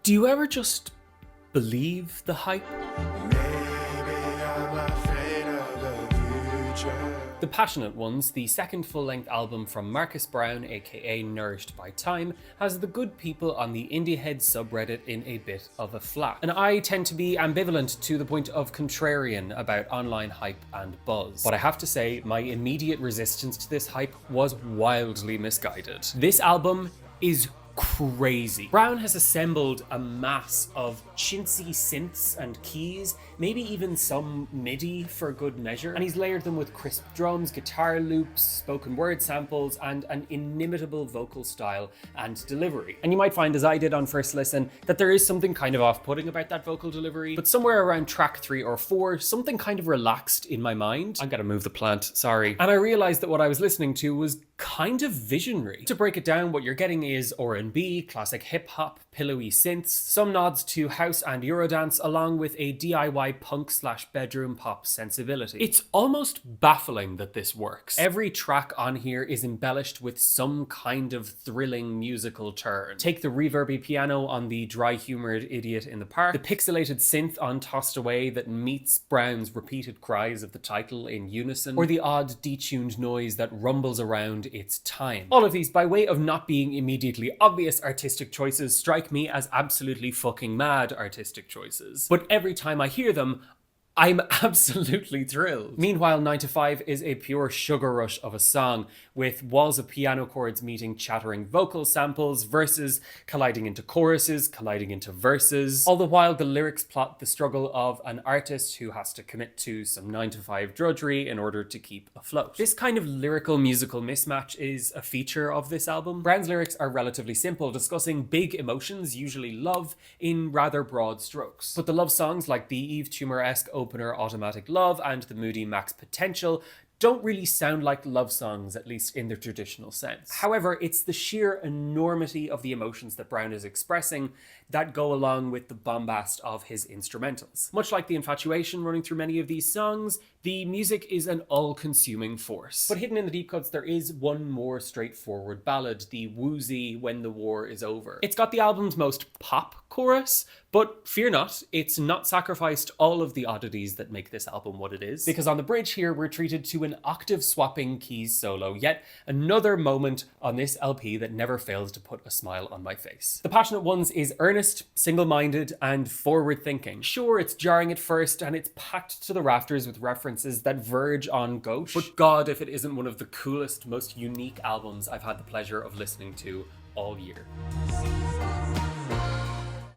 Do you ever just believe the hype? The Passionate Ones, the second full-length album from Marcus Brown, aka Nourished by Time, has the good people on the Indiehead subreddit in a bit of a flap. And I tend to be ambivalent to the point of contrarian about online hype and buzz. But I have to say, my immediate resistance to this hype was wildly misguided. This album is crazy. Brown has assembled a mass of chintzy synths and keys, maybe even some MIDI for good measure, and he's layered them with crisp drums, guitar loops, spoken word samples, and an inimitable vocal style and delivery. And you might find, as I did on first listen, that there is something kind of off-putting about that vocal delivery, but somewhere around track 3 or 4, something kind of relaxed in my mind. I'm gonna move the plant, sorry. And I realized that what I was listening to was kind of visionary. To break it down, what you're getting is R&B, classic hip-hop, pillowy synths, some nods to house and Eurodance, along with a DIY punk/bedroom pop sensibility. It's almost baffling that this works. Every track on here is embellished with some kind of thrilling musical turn. Take the reverby piano on the dry-humored Idiot in the Park, the pixelated synth on Tossed Away that meets Brown's repeated cries of the title in unison, or the odd detuned noise that rumbles around its time. All of these, by way of not being immediately obvious artistic choices, strike me as absolutely fucking mad artistic choices. But every time I hear them, I'm absolutely thrilled. Meanwhile, 9 to 5 is a pure sugar rush of a song, with walls of piano chords meeting chattering vocal samples, verses colliding into choruses, colliding into verses, all the while the lyrics plot the struggle of an artist who has to commit to some 9 to 5 drudgery in order to keep afloat. This kind of lyrical musical mismatch is a feature of this album. Brown's lyrics are relatively simple, discussing big emotions, usually love, in rather broad strokes. But the love songs like the Eve Tumor-esque opener Automatic Love and the moody Max Potential don't really sound like love songs, at least in their traditional sense. However, it's the sheer enormity of the emotions that Brown is expressing that go along with the bombast of his instrumentals. Much like the infatuation running through many of these songs, the music is an all-consuming force. But hidden in the deep cuts, there is one more straightforward ballad, the woozy When the War Is Over. It's got the album's most pop chorus, but fear not, it's not sacrificed all of the oddities that make this album what it is, because on the bridge here we're treated to an octave-swapping keys solo, yet another moment on this LP that never fails to put a smile on my face. The Passionate Ones is earnest, single-minded, and forward-thinking. Sure, it's jarring at first, and it's packed to the rafters with references that verge on gauche, but God, if it isn't one of the coolest, most unique albums I've had the pleasure of listening to all year.